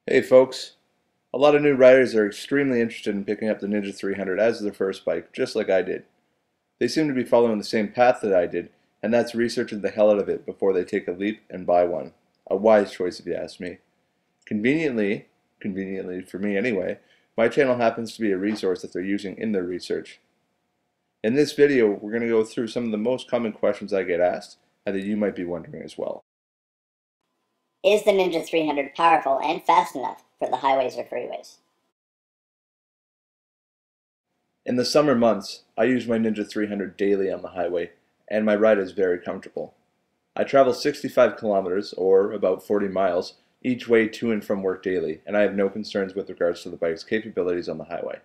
Hey folks, a lot of new riders are extremely interested in picking up the Ninja 300 as their first bike, just like I did. They seem to be following the same path that I did, and that's researching the hell out of it before they take a leap and buy one. A wise choice if you ask me. Conveniently for me anyway, my channel happens to be a resource that they're using in their research. In this video, we're going to go through some of the most common questions I get asked, and that you might be wondering as well. Is the Ninja 300 powerful and fast enough for the highways or freeways? In the summer months, I use my Ninja 300 daily on the highway, and my ride is very comfortable. I travel 65 kilometers, or about 40 miles, each way to and from work daily, and I have no concerns with regards to the bike's capabilities on the highway.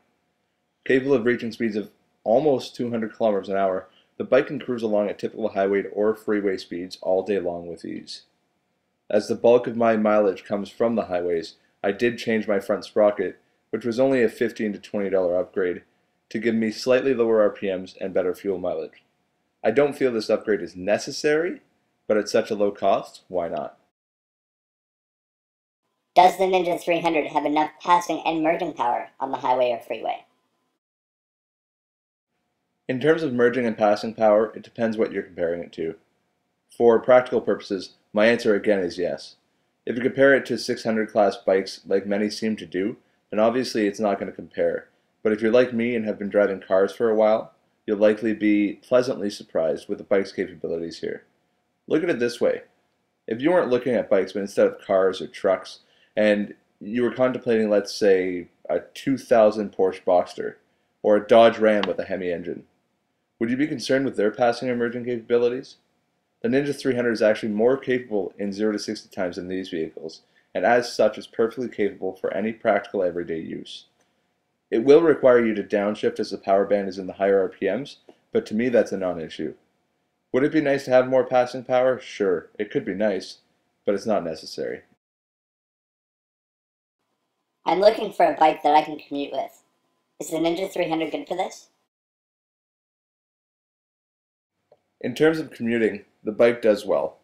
Capable of reaching speeds of almost 200 kilometers an hour, the bike can cruise along at typical highway or freeway speeds all day long with ease. As the bulk of my mileage comes from the highways, I did change my front sprocket, which was only a $15 to $20 upgrade, to give me slightly lower RPMs and better fuel mileage. I don't feel this upgrade is necessary, but at such a low cost, why not? Does the Ninja 300 have enough passing and merging power on the highway or freeway? In terms of merging and passing power, it depends what you're comparing it to. For practical purposes, my answer again is yes. If you compare it to 600 class bikes like many seem to do, then obviously it's not going to compare. But if you're like me and have been driving cars for a while, you'll likely be pleasantly surprised with the bike's capabilities here. Look at it this way. If you weren't looking at bikes but instead of cars or trucks, and you were contemplating, let's say, a 2000 Porsche Boxster, or a Dodge Ram with a Hemi engine, would you be concerned with their passing and merging capabilities? The Ninja 300 is actually more capable in 0 to 60 times than these vehicles, and as such is perfectly capable for any practical everyday use. It will require you to downshift as the power band is in the higher RPMs, but to me that's a non-issue. Would it be nice to have more passing power? Sure, it could be nice, but it's not necessary. I'm looking for a bike that I can commute with. Is the Ninja 300 good for this? In terms of commuting, the bike does well.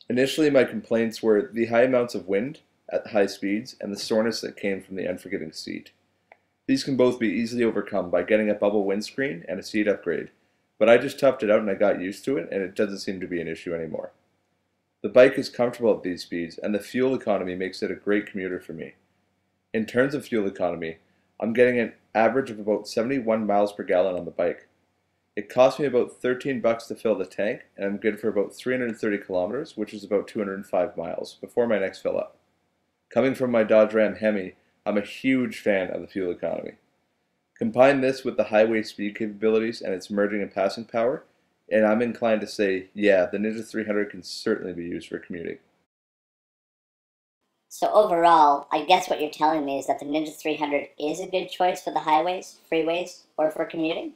Initially my complaints were the high amounts of wind at high speeds and the soreness that came from the unforgiving seat. These can both be easily overcome by getting a bubble windscreen and a seat upgrade, but I just toughed it out and I got used to it, and it doesn't seem to be an issue anymore. The bike is comfortable at these speeds, and the fuel economy makes it a great commuter for me. In terms of fuel economy, I'm getting an average of about 71 miles per gallon on the bike. It cost me about $13 to fill the tank, and I'm good for about 330 kilometers, which is about 205 miles, before my next fill up. Coming from my Dodge Ram Hemi, I'm a huge fan of the fuel economy. Combine this with the highway speed capabilities and its merging and passing power, and I'm inclined to say, yeah, the Ninja 300 can certainly be used for commuting. So overall, I guess what you're telling me is that the Ninja 300 is a good choice for the highways, freeways, or for commuting?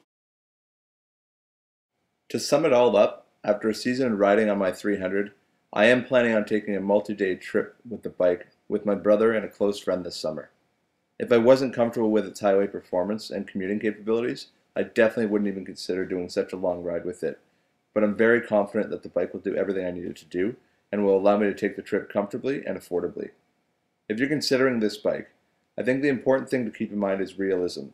To sum it all up, after a season of riding on my 300, I am planning on taking a multi-day trip with the bike with my brother and a close friend this summer. If I wasn't comfortable with its highway performance and commuting capabilities, I definitely wouldn't even consider doing such a long ride with it. But I'm very confident that the bike will do everything I need it to do and will allow me to take the trip comfortably and affordably. If you're considering this bike, I think the important thing to keep in mind is realism.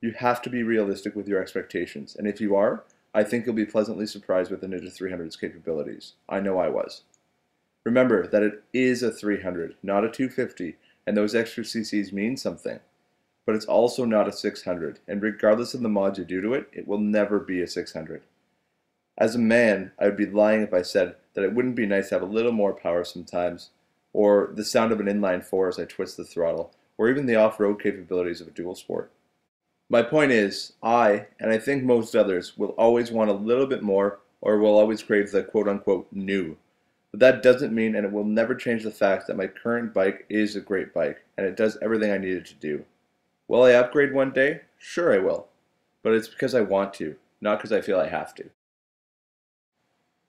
You have to be realistic with your expectations, and if you are, I think you'll be pleasantly surprised with the Ninja 300's capabilities. I know I was. Remember that it is a 300, not a 250, and those extra cc's mean something. But it's also not a 600, and regardless of the mods you do to it, it will never be a 600. As a man, I would be lying if I said that it wouldn't be nice to have a little more power sometimes, or the sound of an inline 4 as I twist the throttle, or even the off-road capabilities of a dual sport. My point is, and I think most others, will always want a little bit more, or will always crave the quote-unquote new. But that doesn't mean, and it will never change the fact that my current bike is a great bike, and it does everything I need it to do. Will I upgrade one day? Sure I will. But it's because I want to, not because I feel I have to.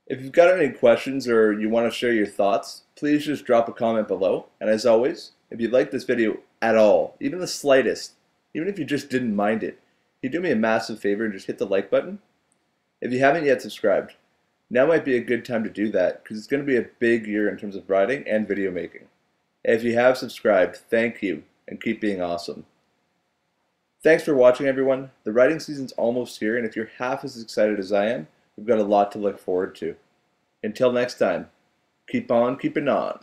If you've got any questions or you want to share your thoughts, please just drop a comment below. And as always, if you like this video at all, even the slightest, even if you just didn't mind it, can you do me a massive favor and just hit the like button? If you haven't yet subscribed, now might be a good time to do that because it's going to be a big year in terms of riding and video making. If you have subscribed, thank you, and keep being awesome. Thanks for watching, everyone. The writing season's almost here, and if you're half as excited as I am, we've got a lot to look forward to. Until next time, keep on keeping on.